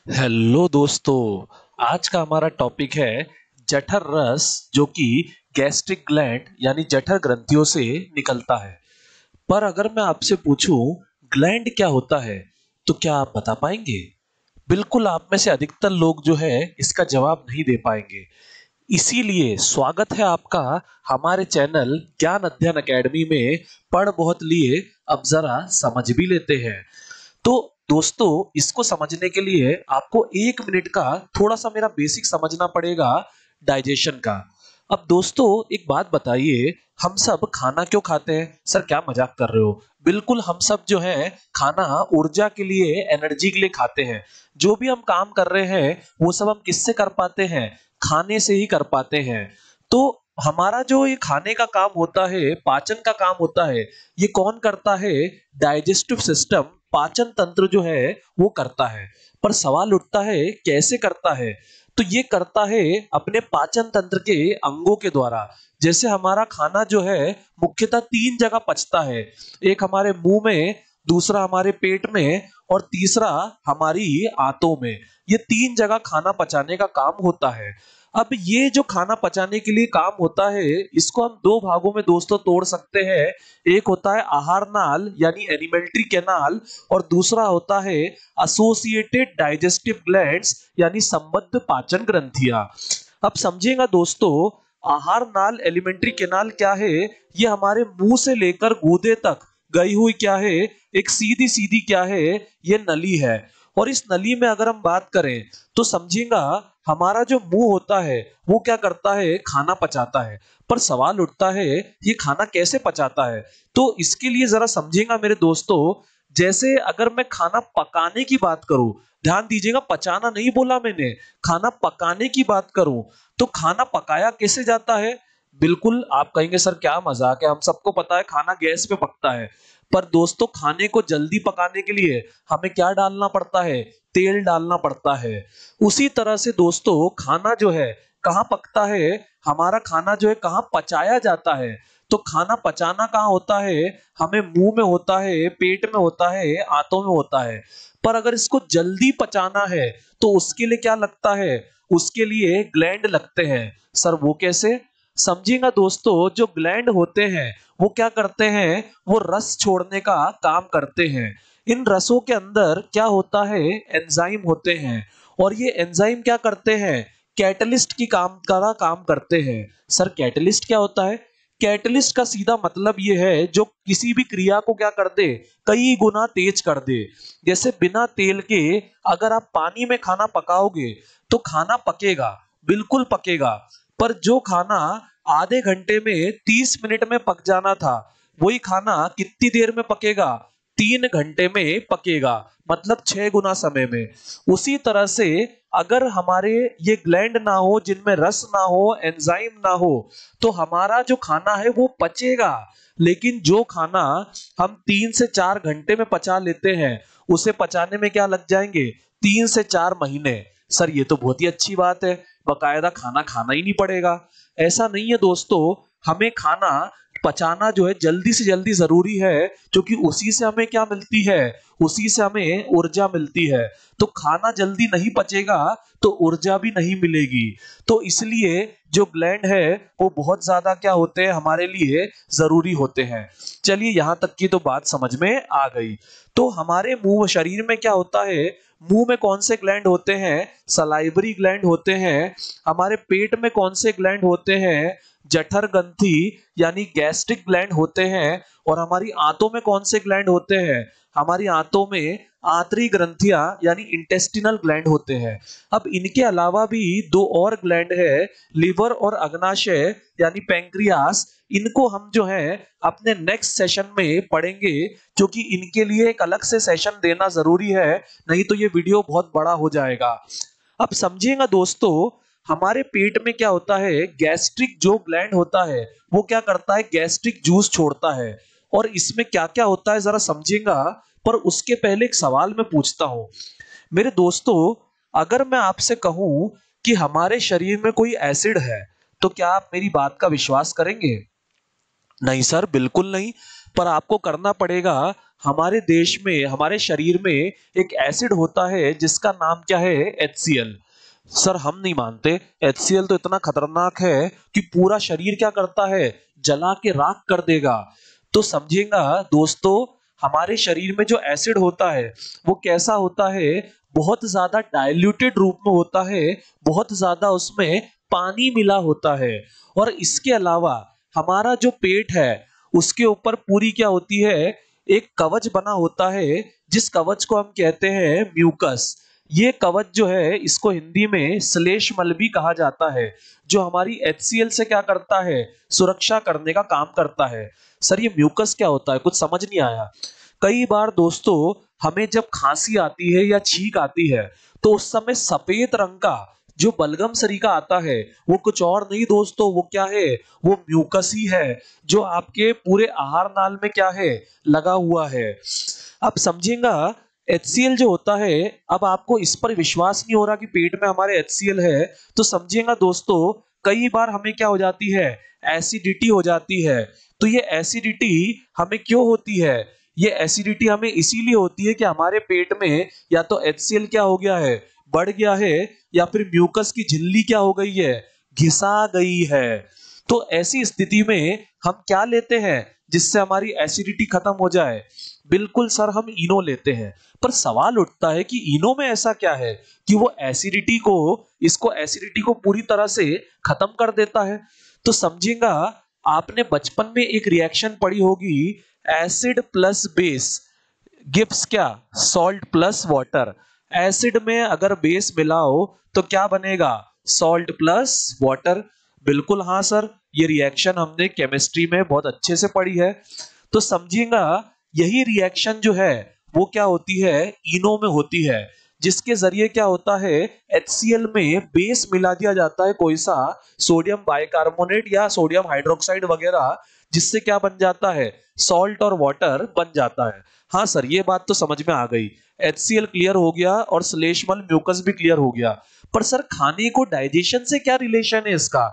Hello दोस्तों। आज का हमारा टॉपिक है जठर रस, जो कि गैस्ट्रिक ग्लैंड यानी जठर ग्रंथियों से निकलता है। पर अगर मैं आपसे पूछूं ग्लैंड क्या होता है, तो क्या आप बता पाएंगे? बिल्कुल, आप में से अधिकतर लोग जो है इसका जवाब नहीं दे पाएंगे। इसीलिए स्वागत है आपका हमारे चैनल ज्ञान अध्ययन एकेडमी में। पढ़ बहुत लिए, अब जरा समझ भी लेते हैं। तो दोस्तों, इसको समझने के लिए आपको 1 मिनट का थोड़ा सा मेरा बेसिक समझना पड़ेगा, डाइजेशन का। अब दोस्तों, एक बात बताइए, हम सब खाना क्यों खाते हैं? सर, क्या मजाक कर रहे हो? बिल्कुल, हम सब जो है खाना ऊर्जा के लिए, एनर्जी के लिए खाते हैं। जो भी हम काम कर रहे हैं वो सब हम किससे कर पाते हैं? खाने से ही कर पाते हैं। तो हमारा जो ये खाने का काम होता है, पाचन का काम होता है, ये कौन करता है? डाइजेस्टिव सिस्टम, पाचन तंत्र जो है वो करता है। पर सवाल उठता है, कैसे करता है? तो ये करता है अपने पाचन तंत्र के अंगों के द्वारा। जैसे हमारा खाना जो है मुख्यतः 3 जगह पचता है। एक हमारे मुंह में, दूसरा हमारे पेट में, और तीसरा हमारी आंतों में। ये 3 जगह खाना पचाने का काम होता है। अब ये जो खाना पचाने के लिए काम होता है, इसको हम 2 भागों में दोस्तों तोड़ सकते हैं। एक होता है आहार नाल यानी एलिमेंट्री कैनाल, और दूसरा होता है एसोसिएटेड डाइजेस्टिव ग्लैंड्स यानी संबद्ध पाचन ग्रंथियां। अब समझिएगा दोस्तों, आहार नाल एलिमेंट्री कैनाल क्या है? ये हमारे मुंह से लेकर गूदे तक गई हुई क्या है, एक सीधी सीधी क्या है, ये नली है। और इस नली में अगर हम बात करें तो समझिएगा, हमारा जो मुंह होता है वो क्या करता है? खाना पचाता है। पर सवाल उठता है, ये खाना कैसे पचाता है? तो इसके लिए जरा समझिएगा मेरे दोस्तों। जैसे अगर मैं खाना पकाने की बात करूं, ध्यान दीजिएगा, पचाना नहीं बोला मैंने, खाना पकाने की बात करूं, तो खाना पकाया कैसे जाता है? बिल्कुल, आप कहेंगे सर क्या मजाक है, हम सबको पता है खाना गैस पे पकता है। पर दोस्तों, खाने को जल्दी पकाने के लिए हमें क्या डालना पड़ता है? तेल डालना पड़ता है। उसी तरह से दोस्तों, खाना जो है कहाँ पकता है? हमारा खाना जो है कहाँ पचाया जाता है? तो खाना पचाना कहाँ होता है? हमें मुंह में होता है, पेट में होता है, आंतों में होता है। पर अगर इसको जल्दी पचाना है तो उसके लिए क्या लगता है? उसके लिए ग्लैंड लगते हैं। सर, वो कैसे? समझिएगा दोस्तों, जो ग्लैंड होते हैं वो क्या करते हैं? वो रस छोड़ने का काम करते हैं। इन रसों के अंदर क्या होता है? एंजाइम होते हैं। और ये एंजाइम क्या करते हैं? कैटलिस्ट की काम करते हैं। सर, कैटलिस्ट क्या होता है? कैटलिस्ट का सीधा मतलब ये है, जो किसी भी क्रिया को क्या कर दे? कई गुना तेज कर दे। जैसे बिना तेल के अगर आप पानी में खाना पकाओगे तो खाना पकेगा, बिल्कुल पकेगा। पर जो खाना आधे घंटे में 30 मिनट में पक जाना था, वही खाना कितनी देर में पकेगा? 3 घंटे में पकेगा, मतलब 6 गुना समय में। उसी तरह से अगर हमारे ये ग्लैंड ना हो, जिनमें रस ना हो, एंजाइम ना हो, तो हमारा जो खाना है वो पचेगा। लेकिन जो खाना हम 3 से 4 घंटे में पचा लेते हैं, उसे पचाने में क्या लग जाएंगे? 3 से 4 महीने। सर, ये तो बहुत ही अच्छी बात है, बकायदा खाना खाना ही नहीं पड़ेगा। ऐसा नहीं है दोस्तों, हमें खाना पचाना जो है जल्दी से जल्दी जरूरी है, क्योंकि उसी से हमें क्या मिलती है? उसी से हमें ऊर्जा मिलती है। तो खाना जल्दी नहीं पचेगा तो ऊर्जा भी नहीं मिलेगी। तो इसलिए जो ग्लैंड है वो बहुत ज्यादा क्या होते हैं? हमारे लिए जरूरी होते हैं। चलिए, यहां तक की तो बात समझ में आ गई। तो हमारे मुंह, शरीर में क्या होता है? मुंह में कौन से ग्लैंड होते हैं? सलाइवरी ग्लैंड होते हैं। हमारे पेट में कौन से ग्लैंड होते हैं? जठर ग्रंथि यानी गैस्ट्रिक ग्लैंड होते हैं। और हमारी आंतों में कौन से ग्लैंड होते हैं? हमारी आंतों में आंतरिक ग्रंथियां यानी इंटेस्टिनल ग्लैंड होते हैं। अब इनके अलावा भी 2 और ग्लैंड है, लिवर और अग्नाशय यानी पैंक्रियास। इनको हम जो है अपने नेक्स्ट सेशन में पढ़ेंगे, क्योंकि इनके लिए एक अलग से सेशन देना जरूरी है, नहीं तो ये वीडियो बहुत बड़ा हो जाएगा। अब समझिएगा दोस्तों, हमारे पेट में क्या होता है? गैस्ट्रिक जो ग्लैंड होता है वो क्या करता है? गैस्ट्रिक जूस छोड़ता है। और इसमें क्या क्या होता है जरा समझिएगा। पर उसके पहले एक सवाल मैं पूछता हूं मेरे दोस्तों, अगर मैं आपसे कहूं कि हमारे शरीर में कोई एसिड है, तो क्या आप मेरी बात का विश्वास करेंगे? नहीं सर, बिल्कुल नहीं। पर आपको करना पड़ेगा, हमारे देश में, हमारे शरीर में एक एसिड होता है जिसका नाम क्या है? HCl। सर हम नहीं मानते, HCl तो इतना खतरनाक है कि पूरा शरीर क्या करता है? जला के राख कर देगा। तो समझिएगा दोस्तों, हमारे शरीर में जो एसिड होता है वो कैसा होता है? बहुत ज्यादा डाइल्यूटेड रूप में होता है, बहुत ज्यादा उसमें पानी मिला होता है। और इसके अलावा हमारा जो पेट है उसके ऊपर पूरी क्या होती है? एक कवच बना होता है, जिस कवच को हम कहते हैं म्यूकस। ये कवच जो है इसको हिंदी में श्लेष्मल भी कहा जाता है, जो हमारी HCl से क्या करता है? सुरक्षा करने का काम करता है। सर ये म्यूकस क्या होता है? कुछ समझ नहीं आया। कई बार दोस्तों हमें जब खांसी आती है या छींक आती है तो उस समय सफेद रंग का जो बलगम सरीखा आता है वो कुछ और नहीं दोस्तों, वो क्या है? वो म्यूकस ही है, जो आपके पूरे आहार नाल में क्या है? लगा हुआ है। अब समझेगा HCl जो होता है, अब आपको इस पर विश्वास नहीं हो रहा कि पेट में हमारे HCl है, तो समझिएगा दोस्तों कई बार हमें क्या हो जाती है? एसिडिटी हो जाती है। तो ये एसिडिटी हमें क्यों होती है? ये एसिडिटी हमें इसीलिए होती है कि हमारे पेट में या तो HCl क्या हो गया है? बढ़ गया है, या फिर म्यूकस की झिल्ली क्या हो गई है? घिसा गई है। तो ऐसी स्थिति में हम क्या लेते हैं जिससे हमारी एसिडिटी खत्म हो जाए? बिल्कुल सर, हम इनो लेते हैं। पर सवाल उठता है कि इनो में ऐसा क्या है कि वो एसिडिटी को पूरी तरह से खत्म कर देता है? तो समझिएगा, आपने बचपन में एक रिएक्शन पढ़ी होगी, एसिड प्लस बेस गिव्स क्या? Salt plus water. एसिड में अगर बेस मिलाओ तो क्या बनेगा? Salt plus water. बिल्कुल हाँ सर, ये रिएक्शन हमने केमिस्ट्री में बहुत अच्छे से पढ़ी है। तो समझिएगा यही रिएक्शन जो है वो क्या होती है? इनो में होती है, जिसके जरिए क्या होता है? HCl में बेस मिला दिया जाता है, कोई सा सोडियम बाइकार्बोनेट या सोडियम हाइड्रोक्साइड वगैरह, जिससे क्या बन जाता है? सॉल्ट और वाटर बन जाता है। हाँ सर, ये बात तो समझ में आ गई। HCl क्लियर हो गया और श्लेष्मल म्यूकस भी क्लियर हो गया। पर सर खाने को डाइजेशन से क्या रिलेशन है इसका?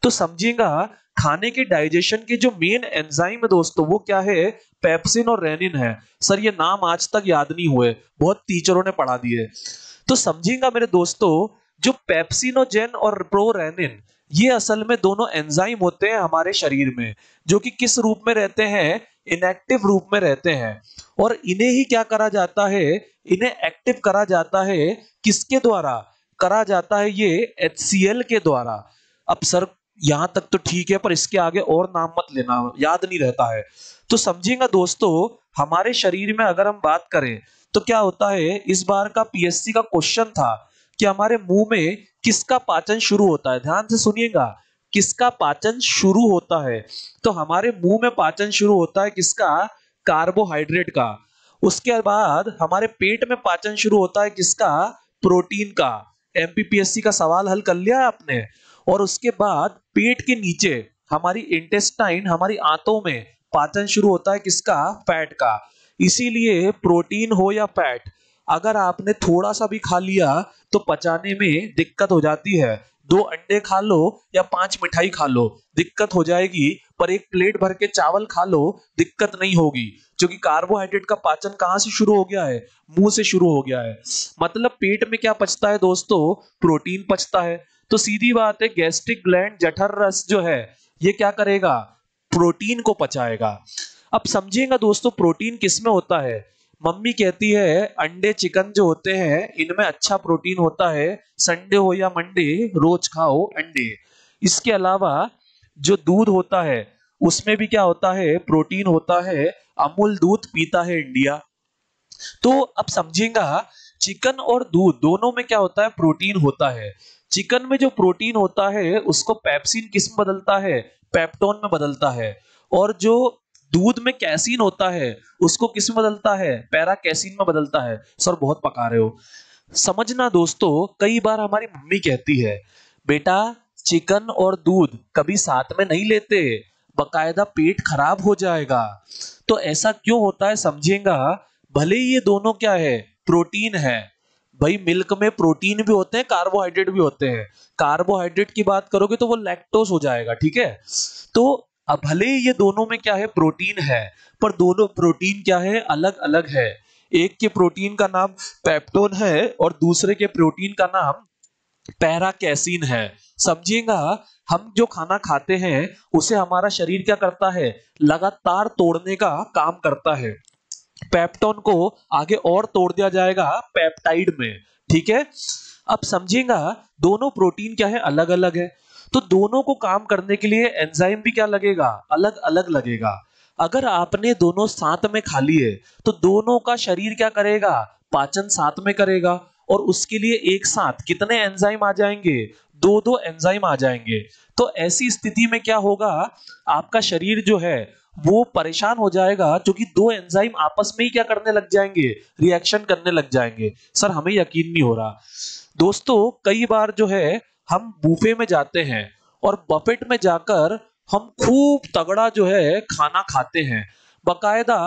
तो समझिएगा, खाने के डाइजेशन के जो मेन एंजाइम है दोस्तों वो क्या है? पेप्सिन और रेनिन है। सर ये नाम आज तक याद नहीं हुए, बहुत टीचरों ने पढ़ा दिए। तो समझिएगा मेरे दोस्तों, जो पेप्सिनोजेन और प्रोरेनिन, ये असल में दोनों एंजाइम होते हैं हमारे शरीर में, जो कि किस रूप में रहते हैं? इनएक्टिव रूप में रहते हैं। और इन्हें ही क्या करा जाता है? इन्हें एक्टिव करा जाता है। किसके द्वारा करा जाता है? ये HCl के द्वारा। अब सर यहां तक तो ठीक है, पर इसके आगे और नाम मत लेना, याद नहीं रहता है। तो समझिएगा दोस्तों, हमारे शरीर में अगर हम बात करें तो क्या होता है? इस बार का PSC का क्वेश्चन था कि हमारे मुंह में किसका पाचन शुरू होता है? ध्यान से सुनिएगा, किसका पाचन शुरू होता है? तो हमारे मुंह में पाचन शुरू होता है किसका? कार्बोहाइड्रेट का। उसके बाद हमारे पेट में पाचन शुरू होता है किसका? प्रोटीन का। MPPSC का सवाल हल कर लिया आपने। और उसके बाद पेट के नीचे हमारी इंटेस्टाइन, हमारी आंतों में पाचन शुरू होता है किसका? फैट का। इसीलिए प्रोटीन हो या फैट, अगर आपने थोड़ा सा भी खा लिया तो पचाने में दिक्कत हो जाती है। 2 अंडे खा लो या 5 मिठाई खा लो, दिक्कत हो जाएगी। पर एक प्लेट भर के चावल खा लो, दिक्कत नहीं होगी, क्योंकि कार्बोहाइड्रेट का पाचन कहां से शुरू हो गया है? मुंह से शुरू हो गया है। मतलब पेट में क्या पचता है दोस्तों? प्रोटीन पचता है। तो सीधी बात है, गैस्ट्रिक ग्लैंड जठर रस जो है ये क्या करेगा? प्रोटीन को पचाएगा। अब समझिएगा दोस्तों, प्रोटीन किसमें होता है? मम्मी कहती है अंडे चिकन जो होते हैं इनमें अच्छा प्रोटीन होता है, संडे हो या मंडे रोज खाओ अंडे। इसके अलावा जो दूध होता है उसमें भी क्या होता है? प्रोटीन होता है। अमूल दूध पीता है इंडिया। तो अब समझिएगा, चिकन और दूध दोनों में क्या होता है? प्रोटीन होता है। चिकन में जो प्रोटीन होता है उसको पेप्सिन किस में बदलता है? पेप्टोन में बदलता है। और जो दूध में कैसीन होता है उसको किस में बदलता है? पैरा कैसीन में बदलता है। सर बहुत पका रहे हो। समझना दोस्तों, कई बार हमारी मम्मी कहती है बेटा चिकन और दूध कभी साथ में नहीं लेते, बकायदा पेट खराब हो जाएगा। तो ऐसा क्यों होता है समझिएगा, भले ही ये दोनों क्या है? प्रोटीन है। भाई मिल्क में प्रोटीन भी होते हैं, कार्बोहाइड्रेट भी होते हैं। कार्बोहाइड्रेट की बात करोगे तो वो लैक्टोज हो जाएगा, ठीक है? तो अब भले ही ये दोनों में क्या है, प्रोटीन है, पर दोनों प्रोटीन क्या है, अलग अलग है। एक के प्रोटीन का नाम पेप्टोन है और दूसरे के प्रोटीन का नाम पैरा कैसीन है। समझिएगा, हम जो खाना खाते हैं उसे हमारा शरीर क्या करता है, लगातार तोड़ने का काम करता है। पेप्टोन को आगे और तोड़ दिया जाएगा पेप्टाइड में। ठीक है, अब समझिएगा दोनों प्रोटीन क्या है, अलग अलग है, तो दोनों को काम करने के लिए एंजाइम भी क्या लगेगा, अलग अलग लगेगा। अगर आपने दोनों साथ में खा लिए तो दोनों का शरीर क्या करेगा, पाचन साथ में करेगा, और उसके लिए एक साथ कितने एंजाइम आ जाएंगे, दो दो एंजाइम आ जाएंगे। तो ऐसी स्थिति में क्या होगा, आपका शरीर जो है वो परेशान हो जाएगा, क्योंकि दो एंजाइम आपस में ही क्या करने लग जाएंगे, रिएक्शन करने लग जाएंगे। सर हमें यकीन नहीं हो रहा। दोस्तों कई बार जो है हम बूफे में जाते हैं और बफेट में जाकर हम खूब तगड़ा जो है खाना खाते हैं, बकायदा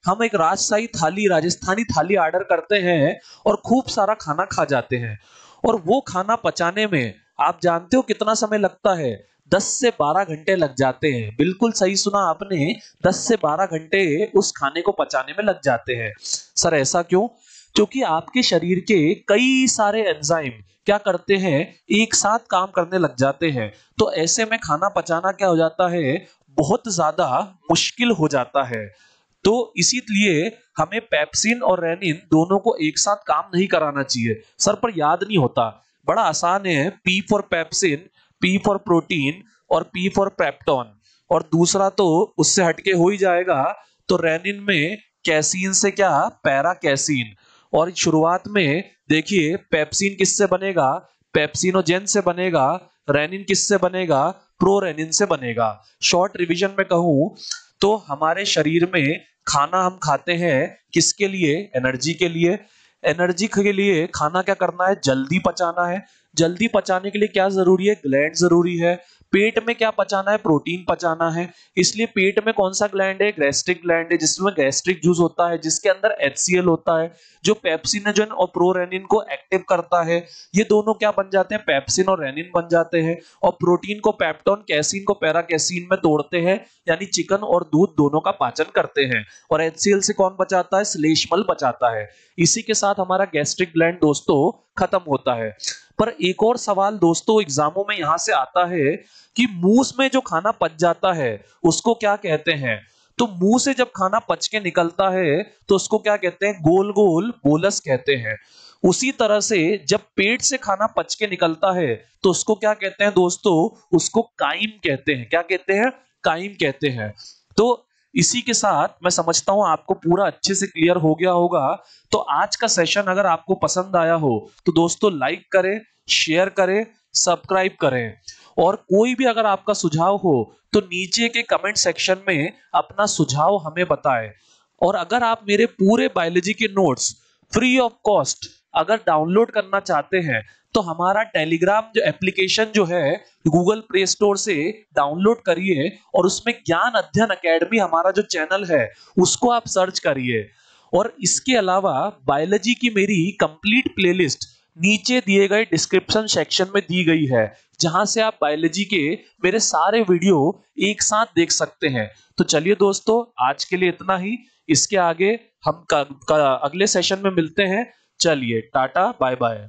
हम एक राजशाही थाली, राजस्थानी थाली ऑर्डर करते हैं और खूब सारा खाना खा जाते हैं। और वो खाना पचाने में आप जानते हो कितना समय लगता है, 10 से 12 घंटे लग जाते हैं। बिल्कुल सही सुना आपने, 10 से 12 घंटे उस खाने को पचाने में लग जाते हैं। सर ऐसा क्यों? क्योंकि आपके शरीर के कई सारे एंजाइम क्या करते हैं, एक साथ काम करने लग जाते हैं। तो ऐसे में खाना पचाना क्या हो जाता है, बहुत ज्यादा मुश्किल हो जाता है। तो इसीलिए हमें पेप्सिन और रेनिन दोनों को एक साथ काम नहीं कराना चाहिए। सर पर याद नहीं होता, बड़ा आसान है, P for pepsin, P for protein और पी फॉर पेप्टोन, और दूसरा तो उससे हटके हो ही जाएगा। तो रेनिन में कैसीन से क्या, पैरा कैसीन। और शुरुआत में देखिए पेप्सिन किससे बनेगा, पेप्सिनोजेन से बनेगा। रेनिन किससे बनेगा, प्रोरेनिन से बनेगा। शॉर्ट रिवीजन में कहूं तो हमारे शरीर में खाना हम खाते हैं किसके लिए, एनर्जी के लिए। एनर्जी के लिए खाना क्या करना है, जल्दी पचाना है। जल्दी पचाने के लिए क्या जरूरी है, ग्लैंड जरूरी है। पेट में क्या पचाना है, प्रोटीन पचाना है। इसलिए पेट में कौन सा ग्लैंड है, गैस्ट्रिक ग्लैंड है, जिसमें गैस्ट्रिक जूस होता है, जिसके अंदर HCl होता है, जो पेप्सिनोजन और प्रोरेनिन को एक्टिव करता है। ये दोनों क्या बन जाते हैं, पेप्सिन और रेनिन बन जाते हैं। और प्रोटीन को पेप्टोन, कैसीन को पैरा कैसीन में तोड़ते हैं, यानी चिकन और दूध दोनों का पाचन करते हैं। और HCl से कौन बचाता है, श्लेष्मल बचाता है। इसी के साथ हमारा गैस्ट्रिक ग्लैंड दोस्तों खत्म होता है। पर एक और सवाल दोस्तों एग्जामों में यहां से आता है कि मुंह में जो खाना पच जाता है उसको क्या कहते हैं। तो मुंह से जब खाना पच के निकलता है तो उसको क्या कहते हैं, गोल गोल बोलस कहते हैं। उसी तरह से जब पेट से खाना पच के निकलता है तो उसको क्या कहते हैं दोस्तों, उसको काइम कहते हैं। क्या कहते हैं, काइम कहते हैं। तो इसी के साथ मैं समझता हूं आपको पूरा अच्छे से क्लियर हो गया होगा। तो आज का सेशन अगर आपको पसंद आया हो तो दोस्तों लाइक करें, शेयर करें, सब्सक्राइब करें। और कोई भी अगर आपका सुझाव हो तो नीचे के कमेंट सेक्शन में अपना सुझाव हमें बताएं। और अगर आप मेरे पूरे बायोलॉजी के नोट्स फ्री ऑफ कॉस्ट अगर डाउनलोड करना चाहते हैं तो हमारा टेलीग्राम जो एप्लीकेशन जो है गूगल प्ले स्टोर से डाउनलोड करिए, और उसमें ज्ञान अध्ययन एकेडमी हमारा जो चैनल है उसको आप सर्च करिए। और इसके अलावा बायोलॉजी की मेरी कंप्लीट प्लेलिस्ट नीचे दिए गए डिस्क्रिप्शन सेक्शन में दी गई है, जहां से आप बायोलॉजी के मेरे सारे वीडियो एक साथ देख सकते हैं। तो चलिए दोस्तों आज के लिए इतना ही, इसके आगे हम अगले सेशन में मिलते हैं। चलिए टाटा बाय बाय।